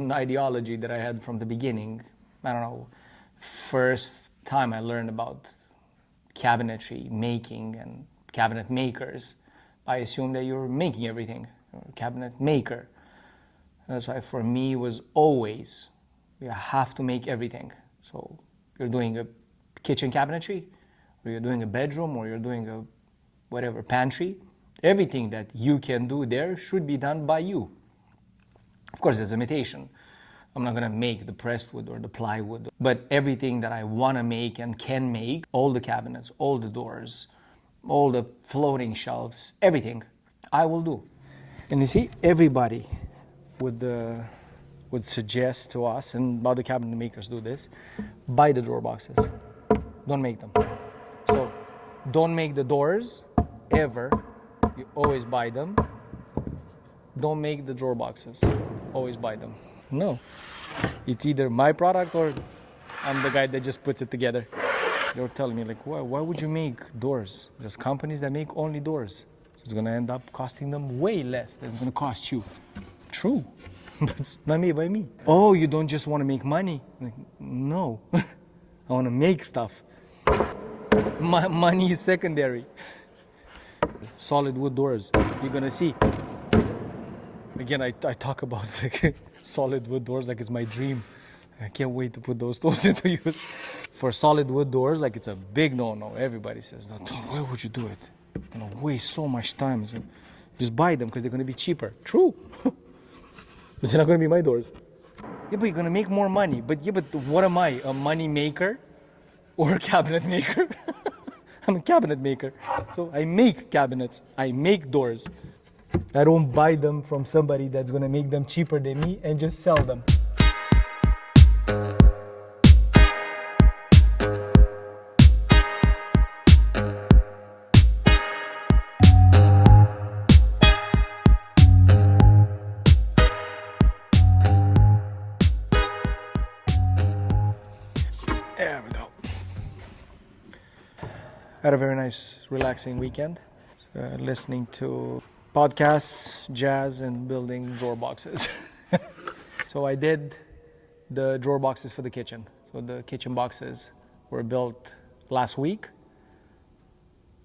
own ideology that I had from the beginning. I don't know, first time I learned about cabinetry making and cabinet makers, I assumed that you're making everything, you're a cabinet maker. That's why for me it was always, you have to make everything. So you're doing a kitchen cabinetry, or you're doing a bedroom, or you're doing a whatever pantry, everything that you can do there should be done by you. Of course, there's limitation. I'm not gonna make the pressed wood or the plywood, but everything that I wanna make and can make, all the cabinets, all the doors, all the floating shelves, everything, I will do. And you see, everybody would suggest to us, and other cabinet makers do this, buy the drawer boxes. Don't make them. So don't make the doors ever. You always buy them. Don't make the drawer boxes. Always buy them. No. It's either my product or I'm the guy that just puts it together. They're telling me, like, why would you make doors? There's companies that make only doors. So it's going to end up costing them way less than it's going to cost you. True. But it's not made by me. Oh, you don't just want to make money? Like, no. I want to make stuff. Money is secondary. Solid wood doors. You're going to see. Again, I talk about solid wood doors like it's my dream. I can't wait to put those doors into use. For solid wood doors, like it's a big no-no. Everybody says that. Oh, why would you do it? You know, waste so much time. Just buy them because they're going to be cheaper. True. But they're not going to be my doors. Yeah, but you're going to make more money. But what am I? A money maker or a cabinet maker? I'm a cabinet maker. So I make cabinets. I make doors. I don't buy them from somebody that's going to make them cheaper than me and just sell them. There we go. Had a very nice, relaxing weekend. Listening to podcasts, jazz, and building drawer boxes. So I did the drawer boxes for the kitchen. So the kitchen boxes were built last week.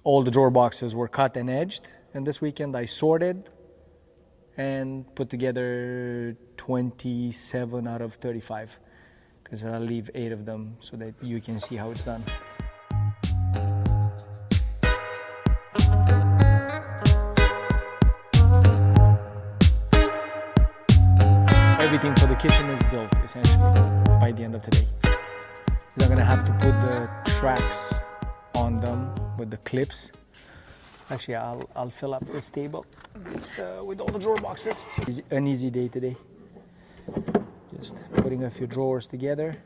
All the drawer boxes were cut and edged. And this weekend I sorted and put together 27 out of 35. Because I'll leave 8 of them so that you can see how it's done. Everything for the kitchen is built, essentially, by the end of today. I'm gonna have to put the tracks on them with the clips. Actually, I'll fill up this table with all the drawer boxes. It's an easy day today. Just putting a few drawers together,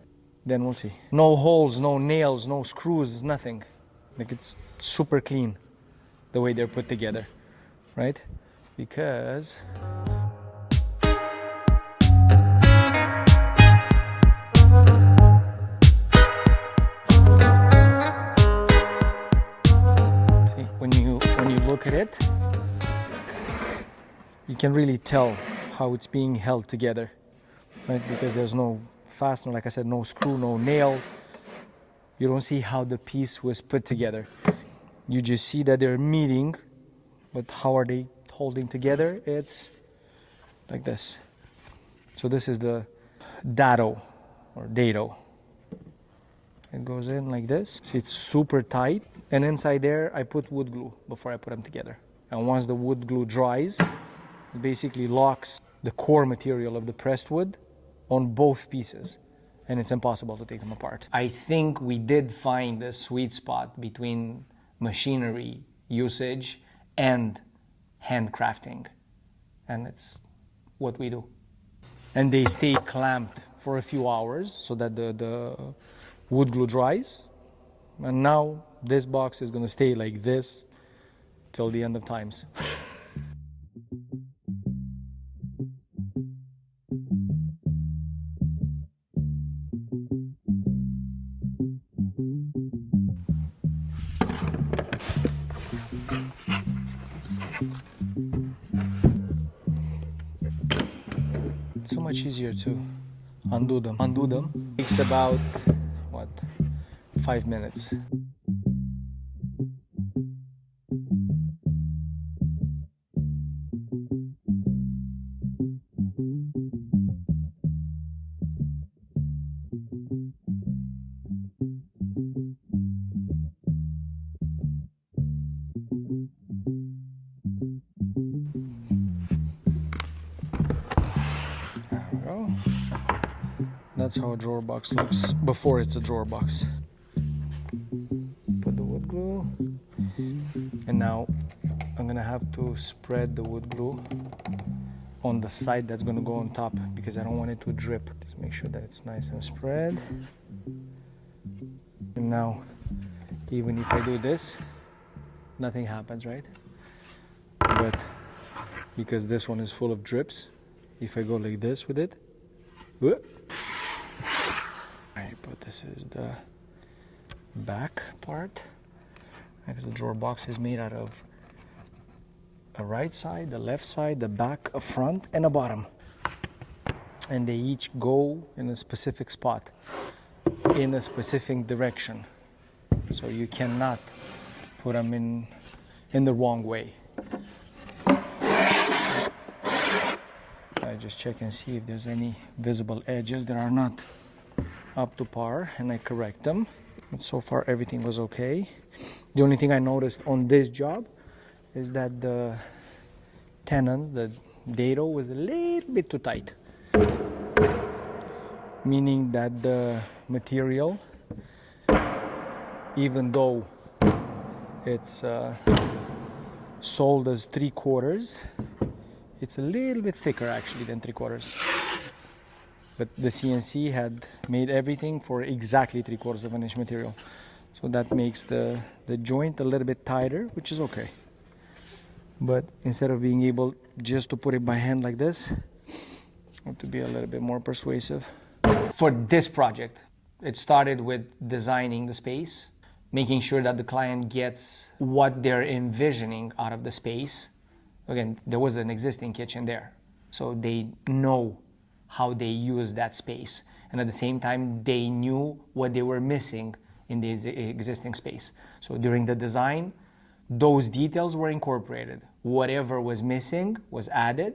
then we'll see. No holes, no nails, no screws, nothing. Like, it's super clean the way they're put together, right? Because when you look at it, you can really tell how it's being held together, right? Because there's no fastener, like I said, no screw, no nail. You don't see how the piece was put together. You just see that they're meeting, but how are they holding together? It's like this. So this is the Dado or Dado. It goes in like this. See, it's super tight. And inside there, I put wood glue before I put them together. And once the wood glue dries, it basically locks the core material of the pressed wood on both pieces. And it's impossible to take them apart. I think we did find the sweet spot between machinery usage and handcrafting. And it's what we do. And they stay clamped for a few hours so that the wood glue dries. And now this box is going to stay like this till the end of times. So much much easier to undo them. Takes about, what, 5 minutes. There we go. That's how a drawer box looks before it's a drawer box. Put the wood glue, and now I'm gonna have to spread the wood glue on the side that's gonna go on top because I don't want it to drip. Just make sure that it's nice and spread. And now, even if I do this, nothing happens, right? But because this one is full of drips, if I go like this with it, whoop. Alright, but this is the back part, because the drawer box is made out of a right side, the left side, the back, a front, and a bottom. And they each go in a specific spot, in a specific direction. So you cannot put them in the wrong way. I just check and see if there's any visible edges that are not up to par, and I correct them. But so far everything was okay. The only thing I noticed on this job is that the tenons, the Dado, was a little bit too tight. Meaning that the material, even though it's sold as 3/4, it's a little bit thicker actually than 3/4. But the CNC had made everything for exactly 3/4 of an inch material. So that makes the joint a little bit tighter, which is okay. But instead of being able just to put it by hand like this, I have to be a little bit more persuasive. For this project, it started with designing the space, making sure that the client gets what they're envisioning out of the space. Again, there was an existing kitchen there, so they know how they use that space. And at the same time, they knew what they were missing in the existing space. So during the design, those details were incorporated. Whatever was missing was added.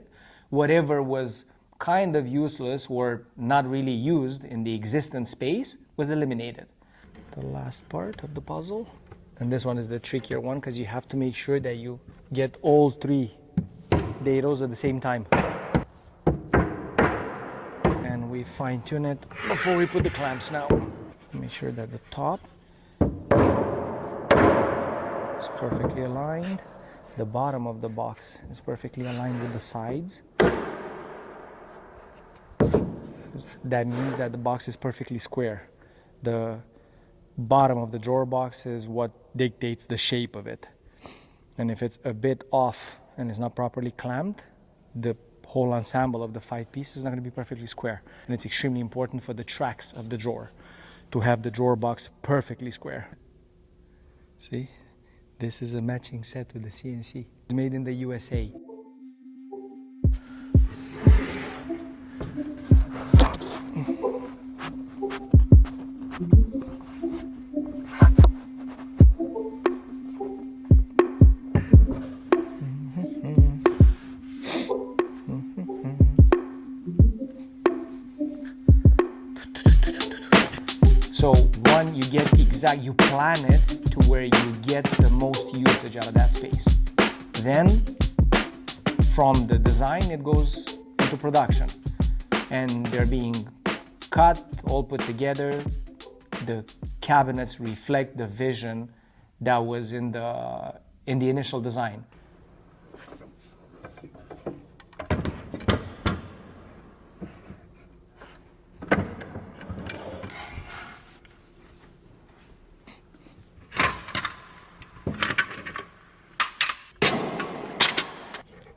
Whatever was kind of useless or not really used in the existing space was eliminated. The last part of the puzzle. And this one is the trickier one because you have to make sure that you get all 3 Dados at the same time. And we fine tune it before we put the clamps now. Make sure that the top is perfectly aligned. The bottom of the box is perfectly aligned with the sides. That means that the box is perfectly square. The bottom of the drawer box is what dictates the shape of it. And if it's a bit off and it's not properly clamped, the whole ensemble of the 5 pieces is not going to be perfectly square. And it's extremely important for the tracks of the drawer to have the drawer box perfectly square. See, this is a matching set with the CNC. It's made in the USA. So one, you get you plan it to where you get the most usage out of that space. Then from the design, it goes into production. And they're being cut, all put together. The cabinets reflect the vision that was in the initial design.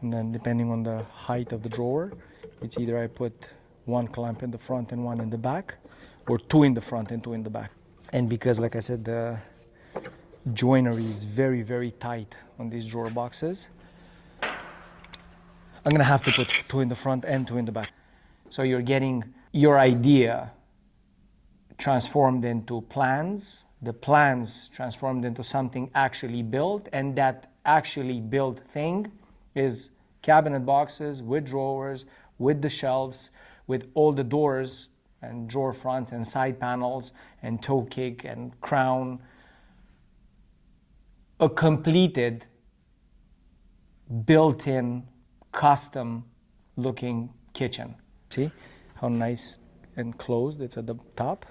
And then depending on the height of the drawer, it's either I put 1 clamp in the front and 1 in the back, or 2 in the front and 2 in the back. And because, like I said, the joinery is very, very tight on these drawer boxes, I'm gonna have to put 2 in the front and 2 in the back. So you're getting your idea transformed into plans, the plans transformed into something actually built, and that actually built thing is cabinet boxes with drawers, with the shelves, with all the doors and drawer fronts and side panels and toe kick and crown. A completed, built-in, custom looking kitchen. See how nice and closed it's at the top,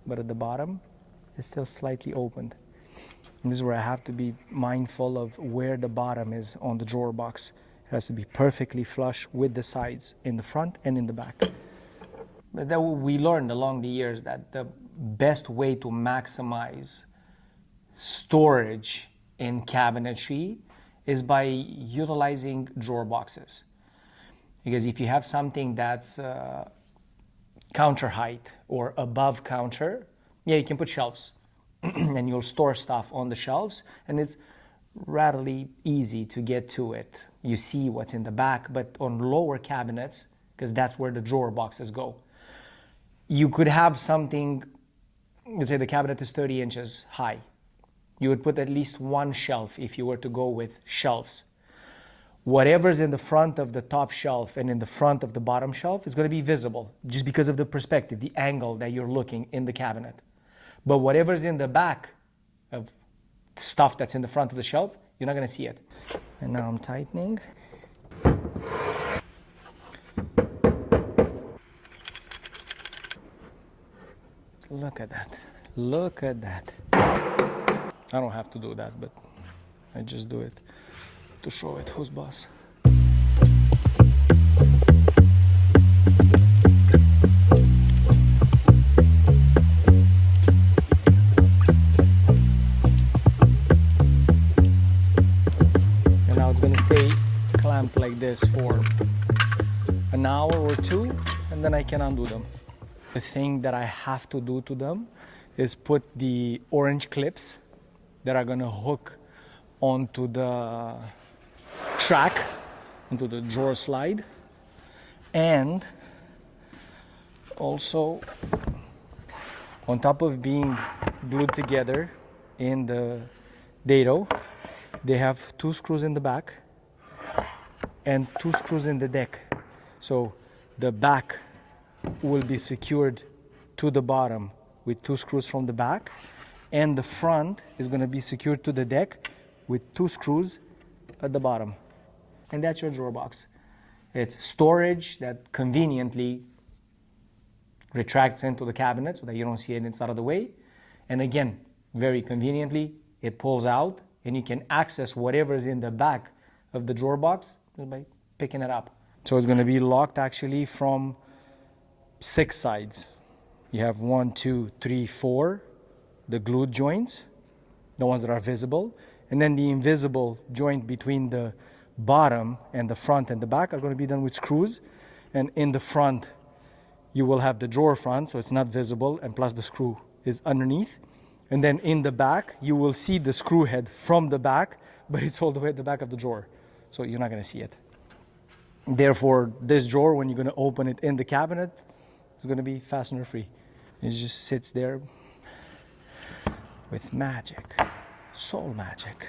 but at the bottom it's still slightly opened. And this is where I have to be mindful of where the bottom is on the drawer box. It has to be perfectly flush with the sides in the front and in the back. But then we learned along the years that the best way to maximize storage in cabinetry is by utilizing drawer boxes. Because if you have something that's counter height or above counter, yeah, you can put shelves and you'll store stuff on the shelves, and it's readily easy to get to it. You see what's in the back, but on lower cabinets, because that's where the drawer boxes go, you could have something, let's say the cabinet is 30 inches high. You would put at least one shelf if you were to go with shelves. Whatever's in the front of the top shelf and in the front of the bottom shelf is going to be visible just because of the perspective, the angle that you're looking in the cabinet. But whatever's in the back of the stuff that's in the front of the shelf, you're not going to see it. And now I'm tightening. Look at that. Look at that. I don't have to do that, but I just do it to show it who's boss. And now it's going to stay clamped like this for an hour or two, and then I can undo them. The thing that I have to do to them is put the orange clips that are going to hook onto the track, onto the drawer slide, and also on top of being glued together in the Dado, they have 2 screws in the back and 2 screws in the deck. So the back will be secured to the bottom with 2 screws from the back, and the front is going to be secured to the deck with 2 screws at the bottom. And that's your drawer box. It's storage that conveniently retracts into the cabinet so that you don't see it inside of the way. And again, very conveniently, it pulls out and you can access whatever is in the back of the drawer box by picking it up. So it's going to be locked actually from 6 sides. You have 1, 2, 3, 4, the glued joints, the ones that are visible, and then the invisible joint between the bottom and the front and the back are going to be done with screws. And in the front, you will have the drawer front, so it's not visible, and plus the screw is underneath. And then in the back, you will see the screw head from the back, but it's all the way at the back of the drawer, so you're not going to see it. Therefore, this drawer, when you're going to open it in the cabinet, it's going to be fastener-free. It just sits there with magic, soul magic.